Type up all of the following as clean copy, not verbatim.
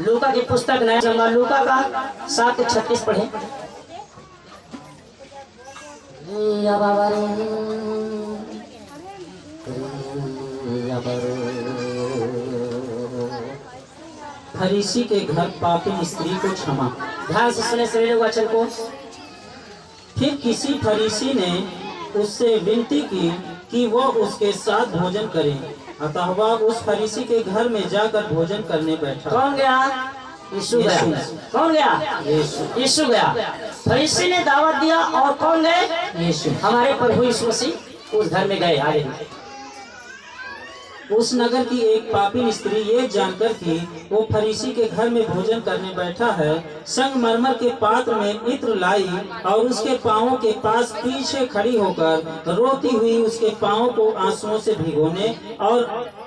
लूका की पुस्तक नया जमा लूका का 7:36 पढ़े। फरीसी के घर पापी स्त्री को क्षमा। ध्यान से सुने सभी लोग वचन को। फिर किसी फरीसी ने उससे विनती की कि वह उसके साथ भोजन करे, अतः वह उस फरीसी के घर में जाकर भोजन करने बैठा। कौन गया? यीशु गया। कौन गया? यीशु गया। फरीसी ने दावत दिया और कौन गए? यीशु। हमारे प्रभु यीशु मसीह उस घर में गए। आगे उस नगर की एक पापी स्त्री ये जानकर कि वो फरीसी के घर में भोजन करने बैठा है, संगमरमर के पात्र में इत्र लाई और उसके पांवों के पास पीछे खड़ी होकर रोती हुई उसके पांवों को आंसुओं से भिगोने और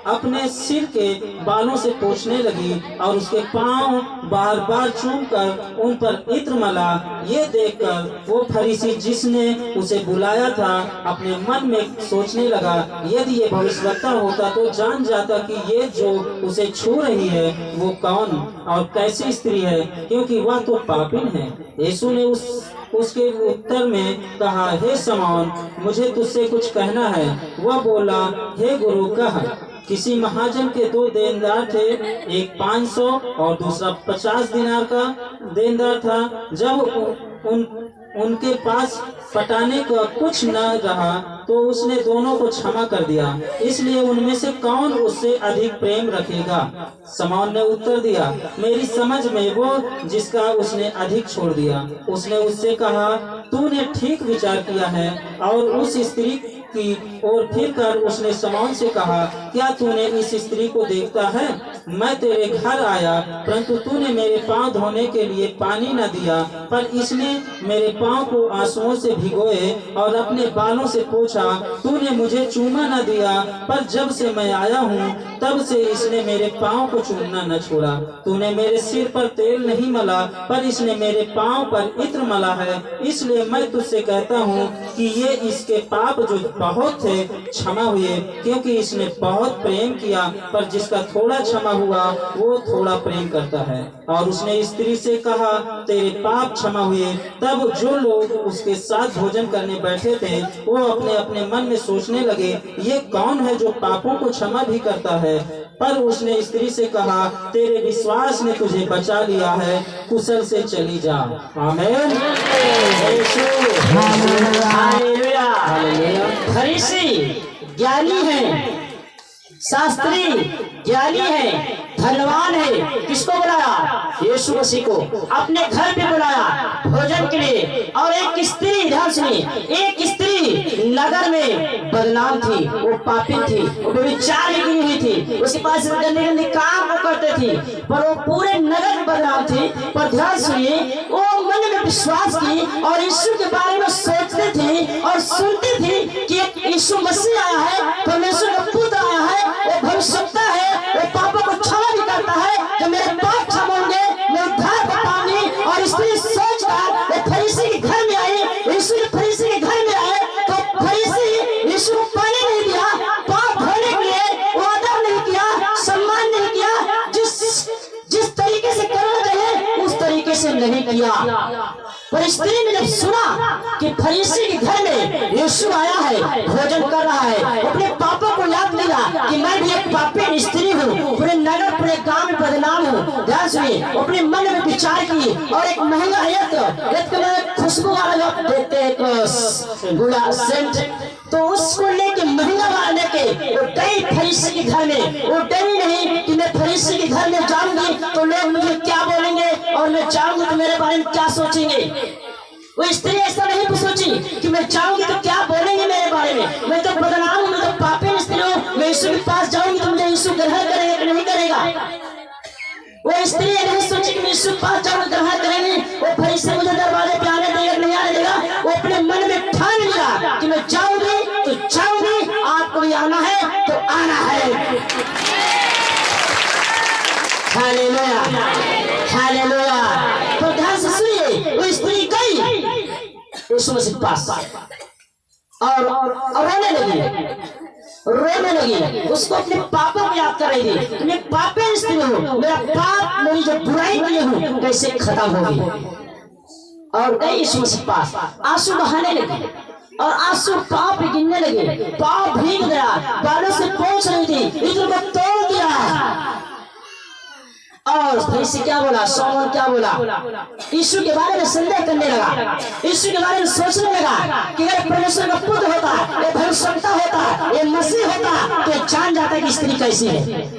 अपने सिर के बालों से पोंछने लगी और उसके पांव बार बार चूमकर उन पर इत्र मला। ये देखकर वो फरीसी जिसने उसे बुलाया था अपने मन में सोचने लगा, यदि ये भविष्यवक्ता होता तो जान जाता कि ये जो उसे छू रही है वो कौन और कैसी स्त्री है, क्योंकि वह तो पापिन है। यीशु ने उसके उत्तर में कहा, हे शमौन, मुझे तुझसे कुछ कहना है। वह बोला, हे गुरु, कह। किसी महाजन के 2 देनदार थे, एक 500 और दूसरा 50 दिनार का देनदार था। जब उनके पास पटाने का कुछ न रहा तो उसने दोनों को क्षमा कर दिया। इसलिए उनमें से कौन उससे अधिक प्रेम रखेगा? शमौन ने उत्तर दिया, मेरी समझ में वो जिसका उसने अधिक छोड़ दिया। उसने उससे कहा, तूने ठीक विचार किया है। और उस स्त्री की ओर फिर कर उसने शमौन से कहा, क्या तूने इस स्त्री को देखता है? मैं तेरे घर आया परंतु तूने मेरे पांव धोने के लिए पानी न दिया, पर इसने मेरे पांव को आंसुओं से भिगोए और अपने बालों से पोंछा। तूने मुझे चूमा न दिया, पर जब से मैं आया हूँ तब से इसने मेरे पांव को चूमना न छोड़ा। तूने मेरे सिर पर तेल नहीं मला, पर इसने मेरे पांव पर इत्र मला है। इसलिए मैं तुझसे कहता हूँ कि ये इसके पाप जो बहुत थे क्षमा हुए, क्योंकि इसने बहुत प्रेम किया। पर जिसका थोड़ा क्षमा हुआ वो थोड़ा प्रेम करता है। और उसने स्त्री से कहा, तेरे पाप क्षमा हुए। तब जो लोग उसके साथ भोजन करने बैठे थे वो अपने अपने मन में सोचने लगे, ये कौन है जो पापों को क्षमा भी करता है? पर उसने स्त्री से कहा, तेरे विश्वास ने तुझे बचा लिया है, कुशल से चली जा। आमीन। हालेलुया। फरीसी ज्ञानी है, शास्त्री ज्ञानी है, धनवान है। किसको बुलाया? यीशु मसीह को अपने घर पे बुलाया भोजन के लिए। और एक स्त्री, ध्यान सुनिए, एक स्त्री नगर में बदनाम थी, वो पापी थी, वो व्यभिचार की हुई थी, उसके पास गंदे गंदे काम वो करते थी, पर वो पूरे नगर में बदनाम थी। पर ध्यान सुनिए, वो मन में विश्वास की और यीशु के बारे में सोचते थे और सुनते थे कि एक यीशु मसीह आया है, परमेश्वर का पुत्र आया है, वो भविष्यवक्ता है, वो पापों को क्षमा भी करता है। जब मेरे पाप क्षमा होंगे मैं उद्धार पाऊंगी। और स्त्री सोचकर वो फरीसी के घर में आई। यीशु ने फरीसी के घर में आए तो फरीसी यीशु को पानी नहीं दिया, पाप धोने के लिए वो आदर नहीं किया, सम्मान नहीं किया, जिस तरीके से करना चाहिए उस तरीके से नहीं किया। पर स्त्री ने जब सुना कि फरीसी के घर में यीशु आया है, भोजन कर रहा है, अपने पापों को याद लिया कि मैं भी एक पापी स्त्री हूँ, पूरे नगर पूरे गांव में बदनाम हूँ। ध्यान सुनिए, अपने मन में विचार की और एक महंगा खुशबू वाला देते एक गुलाब सेंट, तो उसको लेके महंगा वाला लेके वो गई फरीसी के घर में। वो डरी नहीं कि मैं फरीसी के घर में जाऊंगी तो लोग मुझे क्या बोलेंगे और मैं जाऊंगी तो मेरे बारे में क्या सोचेंगे। वो स्त्री ऐसा नहीं सोची कि मैं जाऊंगी तो क्या बोलेंगे मेरे बारे में, मैं तो बदनाम हूँ, मैं तो पापी स्त्री हूँ, मैं यीशु के पास जाऊंगी तो मुझे यीशु ग्रहण करेगा कि नहीं करेगा। वो स्त्री नहीं सोची कि मैं यीशु के पास जाऊंगी ग्रहण करेंगे, वो फरीसी मुझे दरवाजे पे आने देगा नहीं आने देगा। वो अपने मन में ठान लिया कि मैं जाऊंगी तो जाऊंगी, आपको भी आना है तो आना है। Hallelujah, hallelujah. तो ध्यान से सुनिए, वो स्त्री गई यीशु मसीह के पास और रोने लगी। रोने लगी, उसको अपने पापों को याद कर रही थी कि मैं पापी स्त्री हूँ, मेरा पाप, मेरी जो बुराई की हूँ कैसे खत्म होगी। और गई यीशु मसीह के पास, आंसू बहाने लगी और आंसू पाँव पे गिरने लगे, पाँव भीग गया, बालों से पहुंच रही थी, इत्र को तोड़ दिया। और फरीसी क्या बोला, शमौन क्या बोला, यीशु के बारे में संदेह करने लगा, यीशु के बारे में सोचने लगा कि अगर परमेश्वर का पुत्र होता, ये भविष्यवक्ता होता, ये मसीह होता, तो जान जाता कि स्त्री कैसी है।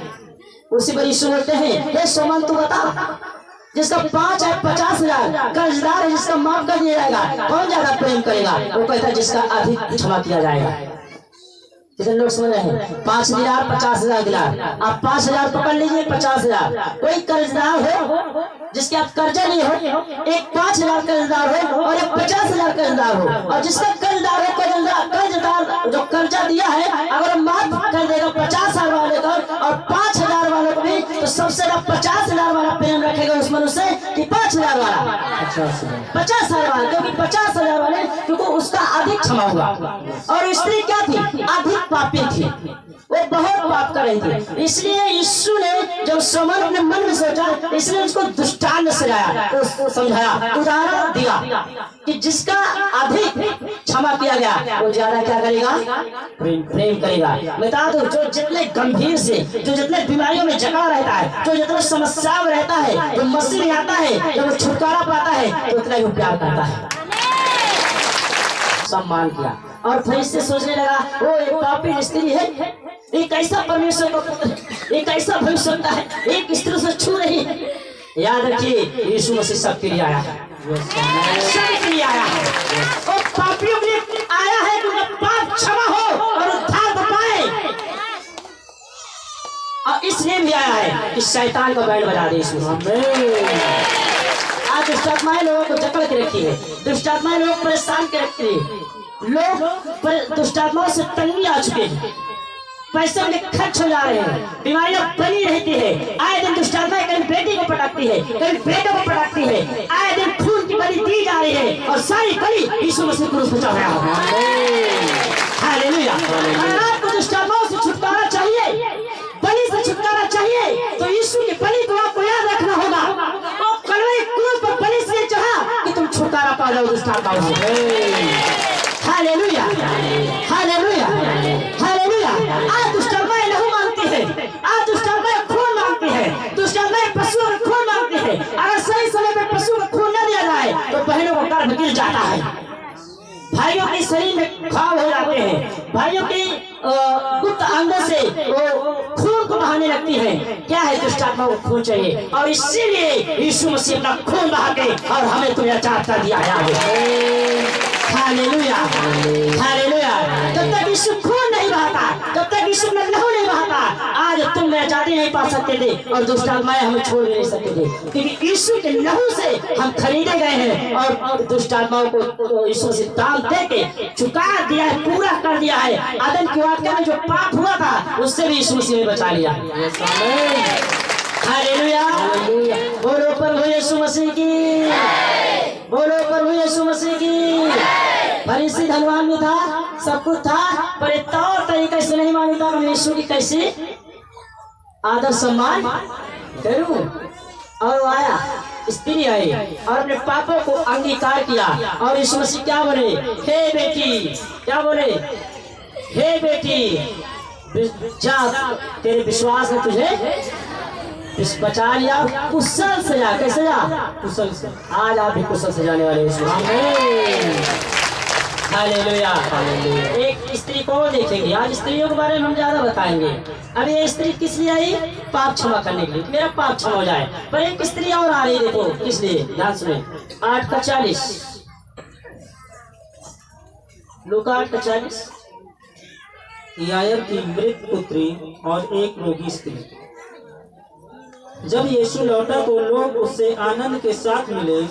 उसी पर यीशु बोलते हैं, हे शमौन तू बता, जिसका 5 है 50,000 कर्जदार है, जिसका माफ कर दिया जाएगा, कौन ज्यादा प्रेम करेगा? वो कहता है जिसका अधिक क्षमा किया जाएगा। कितने लोग समझ रहे हैं? 5 दिनार 50,000 दिनार, आप 5,000 पकड़ लीजिए, 50,000। कोई कर्जदार हो जिसके आप कर्जा नहीं हो, एक 5,000 कर्जदार हो और एक 50,000 कर्जदार हो, और जिसका कर्जदार हो, कर्जदार जो कर्जा दिया है अगर माफ कर देगा 50,000 वाले को और 5,000 वालों को भी, तो सबसे ज्यादा 50,000 वाला प्रेम रखेगा उस मनुष्य से कि 5,000 वाला, 50,000 वाला, क्योंकि 50,000 वाले क्योंकि उसका अधिक क्षमा हुआ। और स्त्री क्या थी? अधिक पापी थी, वो बहुत पाप कर रही थी। इसलिए यीशु ने जब शमौन अपने मन में सोचा, इसलिए उसको दृष्टांत सजाया, उसको समझाया, उदाहरण दिया कि जिसका अधिक क्षमा किया गया वो ज्यादा क्या करेगा? प्रेम करेगा। बता दो, जो जितने गंभीर से, जो जितने बीमारियों में जकड़ा रहता है, जो जितने समस्या में रहता है, जो मसीह में आता है, जब वो छुटकारा पाता है तो उतना ही प्यार करता है। सम्मान किया और फिर से सोचने लगा, वो एक पापी स्त्री है, एक ऐसा परमेश्वर का पुत्र, एक ऐसा भविष्यवक्ता है, एक स्त्री से छू रही है। याद रखिए, यीशु मसीह सबके लिए आया है, सबके लिए आया है, और पापियों के लिए आया है कि उनका पाप क्षमा हो और उद्धार पाए। और इसलिए भी आया है कि शैतान का बैंड बजा दे। आज दुष्टात्माएं लोगों को जकड़ के रखी है, दुष्टात्माएं लोग परेशान के रखती है, लोग दुष्टात्माओं से तंगी आ चुके हैं, पैसे उनके खर्च हो जा रहे हैं, बीमारियां बनी रहती है, आए दिन दुष्टात्माएं कहीं बेटी को पटकती है, कहीं बेटे को पटकती है, आए दिन खून की बलि दी जा रही है और सारी बलि यीशु मसीह क्रूस पे चढ़ाया हुआ है। हालेलुया। अगर आपको दुष्टात्माओं से छुटकारा चाहिए, बलि से छुटकारा चाहिए, तो यीशु की बलि को आपको याद रखना होगा। और कलवरी क्रूस पर बलि से चढ़ा कि तुम छुटकारा पा जाओ दुष्टात्माओं से। Hallelujah, hallelujah, hallelujah. आज दुष्टात्माएं लहू मांगती है, आज दुष्टात्माएं खून मांगती है, दुष्टात्माएं पशुओं का खून मांगती है। अगर सही समय पर पशु को खून न दिया जाए तो बहनों को गर्भ गिर जाता है, भाइयों के शरीर में घाव हो जाते हैं, भाइयों की गुप्त अंगों से वो खून को बहाने लगती है। क्या है? दुष्टात्मा को खून चाहिए, और इसीलिए यीशु मसीह अपना खून बहा के और हमें तुम्हें आजाद कर दिया है। Hallelujah, hallelujah. जब तक यीशु खून नहीं बहाता, जब तक यीशु में लहू नहीं बहाता, आज तुम में आजादी नहीं पा सकते थे और दुष्टात्माएं हमें छोड़ नहीं सकते थे, क्योंकि यीशु के लहू से हम खरीदे गए हैं और दुष्टात्माओं को यीशु से दाम दे के चुका दिया है, पूरा कर दिया है। आदम की वाक्य में जो पाप हुआ था उससे भी यीशु मसीह ने बचा लिया। हालेलुया। बोलो प्रभु यीशु मसीह की, बोलो प्रभु यीशु मसीह की। फरीसी धनवान भी था, सब कुछ था, पर एक तौर तरीके से नहीं मानता मैं यीशु की कैसे आदर सम्मान करूं। और वो आया, स्त्री आई और अपने पापों को अंगीकार किया, और यीशु मसीह क्या बोले? हे बेटी, क्या बोले? हे बेटी, जा, तेरे विश्वास ने तुझे बचा लिया, कुशल से जा। कैसे जा? कुशल से। आज आप भी कुशल से जाने वाले हैं। हालेलुया। एक स्त्री को देखेंगे, आज स्त्रियों के बारे में हम ज्यादा बताएंगे। अब ये स्त्री किस लिए आई? पाप क्षमा करने के लिए, मेरा पाप क्षमा हो जाए। पर एक स्त्री और आ रही, देखो किस लिए, ध्यान सुने। 8:40, लूका 8:40। यायर की मृत पुत्री और एक रोगी स्त्री। जब यीशु लौटा तो लोग उससे आनंद के साथ मिले,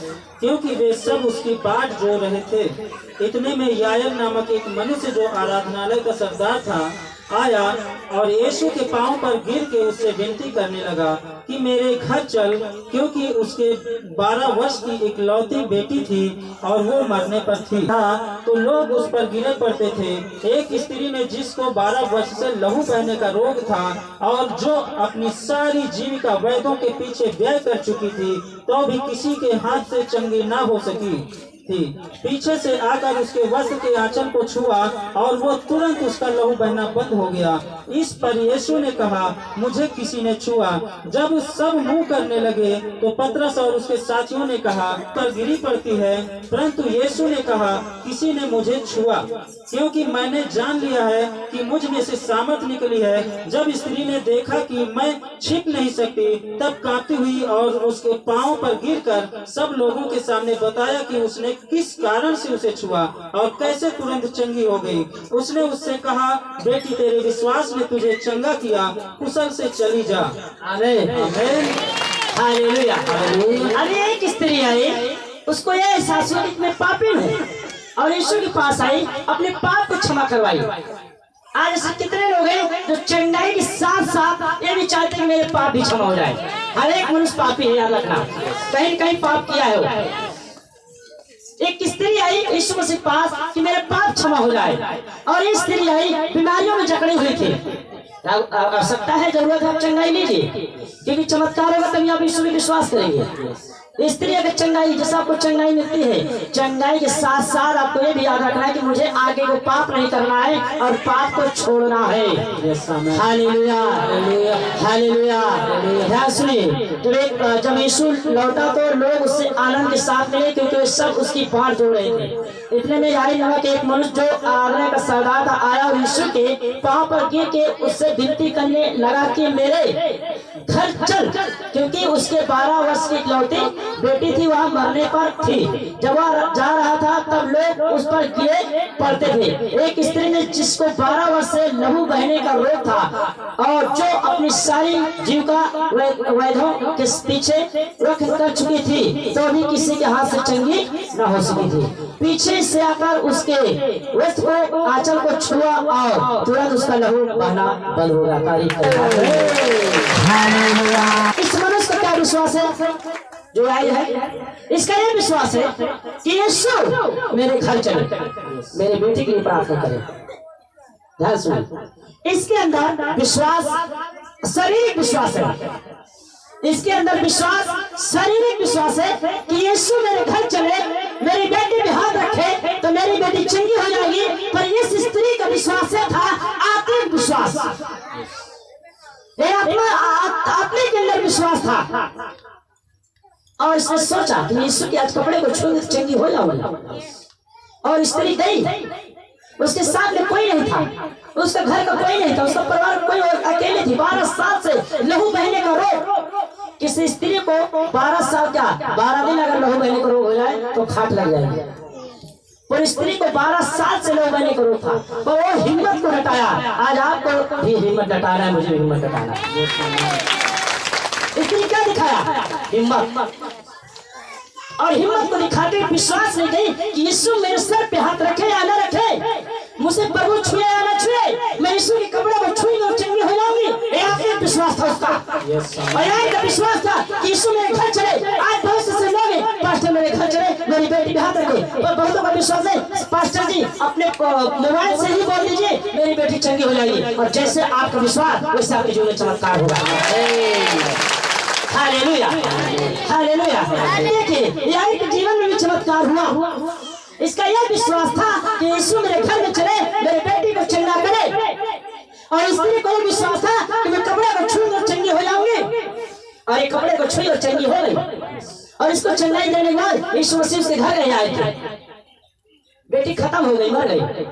क्योंकि वे सब उसकी बाट जोड़ रहे थे। इतने में यायर नामक एक मनुष्य जो आराधनालय का सरदार था आया और यीशु के पांव पर गिर के उससे विनती करने लगा कि मेरे घर चल, क्योंकि उसके 12 वर्ष की इकलौती बेटी थी और वो मरने पर थी। हाँ, तो लोग उस पर गिरे पड़ते थे। एक स्त्री ने जिसको 12 वर्ष से लहू बहने का रोग था और जो अपनी सारी जीविका वैद्यों के पीछे व्यय कर चुकी थी, तो भी किसी के हाथ से चंगी ना हो सकी थी, पीछे से आकर उसके वस्त्र के आंचल को छुआ और वो तुरंत उसका लहू बहना बंद हो गया। इस पर यीशु ने कहा, मुझे किसी ने छुआ। जब सब मुंह करने लगे तो पतरस और उसके साथियों ने कहा, पर गिरी पड़ती है। परंतु यीशु ने कहा, किसी ने मुझे छुआ, क्योंकि मैंने जान लिया है कि मुझ में से सामर्थ निकली है। जब स्त्री ने देखा कि मैं छिप नहीं सकती, तब कांपती हुई और उसके पांव पर गिरकर सब लोगों के सामने बताया कि उसने किस कारण से उसे छुआ और कैसे तुरंत चंगी हो गई। उसने उससे कहा, बेटी तेरे विश्वास ने तुझे चंगा किया, कुशल से चली जा। आमीन आमीन। हालेलुया। अरे एक स्त्री आई, उसको यह एहसास हुआ कि मैं पापी हूँ और यीशु के पास आई, अपने पाप को क्षमा करवाई। आज ऐसे कितने लोग हैं जो चंगाई के साथ साथ ये भी चाहते हैं मेरे पाप भी क्षमा हो जाए। हर एक मनुष्य पापी है, याद रखना, कहीं कहीं पाप किया है वो। एक स्त्री आई यीशु मसीह के पास कि मेरे पाप क्षमा हो जाए, और एक स्त्री आई बीमारियों में जकड़ी हुई थी। आवश्यकता है, जरूरत है, आप चंगाई लीजिए, क्योंकि चमत्कार होगा तभी आप यीशु में विश्वास करेंगे। स्त्री अगर चंगाई, जैसे आपको चंगाई मिलती है, चंगाई के साथ साथ आपको ये भी याद रखना है कि मुझे आगे को पाप नहीं करना है और पाप को छोड़ना है। Hallelujah, hallelujah. ध्यान सुनिए, जब यीशु लौटा तो लोग उससे आनंद के साथ मिले, क्योंकि वे सब उसकी बात जोड़ रहे थे। इतने में यारी नामक के एक मनुष्य जो आगरा का सरदार था आया और यीशु के पांव पर गिर के उससे विनती करने लगा कि मेरे घर चल, क्योंकि उसके 12 वर्ष की इकलौती बेटी थी, वहाँ मरने पर थी। जब वह जा रहा था तब लोग उस पर गिरे पड़ते थे। एक स्त्री ने जिसको 12 वर्ष से लहू बहने का रोग था और जो अपनी सारी जीविका वैद्यों के पीछे रख कर चुकी थी, तो भी किसी के हाथ से चंगी न हो सकी थी, पीछे से आकर उसके वस्त्र को आंचल को छुआ और तुरंत उसका लहू बहना बंद हो गया। तारीफ इस मनुष्य का क्या विश्वास है जो आई है? इसका यह विश्वास है कि यीशु मेरे घर चले, मेरे बेटी के लिए प्रार्थना करें। ध्यान सुनिए, इसके अंदर विश्वास शारीरिक विश्वास है। इसके अंदर विश्वास शारीरिक विश्वास है कि यीशु मेरे घर चले, मेरी बेटी पे हाथ रखे तो मेरी बेटी चंगी हो जाएगी। पर इस स्त्री का विश्वास था आत्मिक विश्वास, अपने के अंदर विश्वास था, और इसने सोचा कि यीशु के आज कपड़े को छू के चंगी हो जाऊंगी। और स्त्री गई, उसके साथ में कोई नहीं था, उसका घर का कोई नहीं था, उसका परिवार कोई, अकेले थी। 12 साल से लहू बहने का रोग। किसी स्त्री को 12 साल का 12 दिन अगर लहू बहने का रोग हो जाए तो खाट लग जाएगी। और स्त्री को 12 साल से लहू बहने का रोग था, पर वो हिम्मत को हटाया। आज आपको भी हिम्मत हटाना है, मुझे हिम्मत हटाना है। स्त्री क्या दिखाया? हिम्मत। और हिम्मत को दिखाते विश्वास नहीं गई कि यीशु मेरे सर पे हाथ रखे या न रखे, मुझे प्रभु छुए या न छुए, मैं यीशु के कपड़े को छुई और चंगी हो जाऊंगी। ये आपका विश्वास था उसका। और यह विश्वास था कि यीशु मेरे घर चले। आज बहुत से लोग, पास्टर मेरे घर चले, मेरी बेटी पे हाथ रखे, और बहुतों का विश्वास है पास्टर जी अपने मोबाइल से ही बोल दीजिए मेरी बेटी चंगी हो जाएगी। और जैसे आपका विश्वास वैसे आपके जीवन में चमत्कार होगा। Hallelujah, hallelujah. देखिए यही के जीवन में भी चमत्कार हुआ। इसका यह विश्वास था कि यीशु मेरे घर में चले, मेरे बेटी को चंगा करे। और स्त्री को विश्वास था कि मैं कपड़े को छू कर चंगी हो जाऊंगी। और ये कपड़े को छुई और चंगी हो गई। और इसको चंगाई देने के बाद यीशु मसीह उसके घर नहीं आए थे। बेटी खत्म हो गई, मर गई।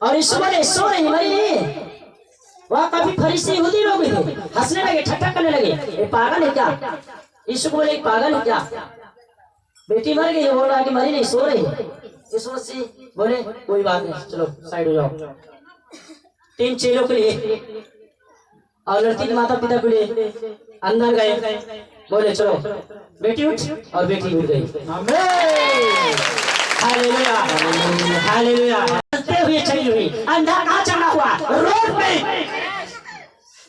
और यीशु बोले सो रही, मरी नहीं। वह काफी फरीसी यहूदी लोग भी थे, हंसने लगे, ठट्ठा करने लगे, ये पागल है क्या? यीशु को बोले पागल है क्या? बेटी मर गई, बोल रहा है कि मरी नहीं, सो रही है। यीशु मसीह बोले कोई बात नहीं, चलो साइड हो जाओ। 3 चेलों के लिए और लड़की के माता पिता के लिए अंदर गए, बोले चलो बेटी उठ, और बेटी उठ गई। आमीन, हालेलुया, हालेलुया। चलते हुए चली हुई। अंधा कहाँ चंगा हुआ? रोड पे।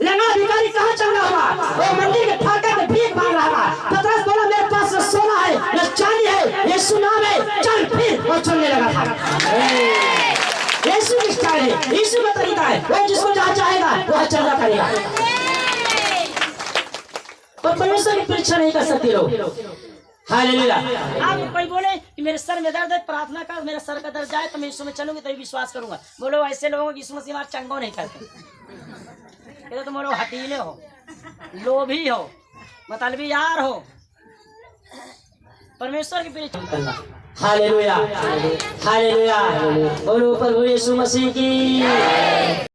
लंगा भिखारी कहाँ चंगा हुआ? वो मंदिर के फाटक में भीख मांग रहा था। पतरस बोला मेरे पास न सोना है न चांदी है, यीशु नाम है, चल फिर। वो चलने लगा था। यीशु की स्टाइल है, यीशु का तरीका है। वो जिसको जहाँ चाहेगा वह चलना करेगा। पर परमेश्वर की परीक्षा नहीं कर सकते लोग। हालेलुया। आप कोई बोले कि मेरे सर में दर्द है, प्रार्थना कर, मेरा सर का दर्द जाए तो मैं यीशु में चलूंगी तभी विश्वास करूंगा। बोलो ऐसे लोगों को यीशु मसीह चंगो नहीं करते। ये तो तुम लोग हटीले हो, लोभी हो, मतलबी यार हो। परमेश्वर की परीक्षा। Hallelujah, hallelujah. बोलो प्रभु यीशु मसीह की।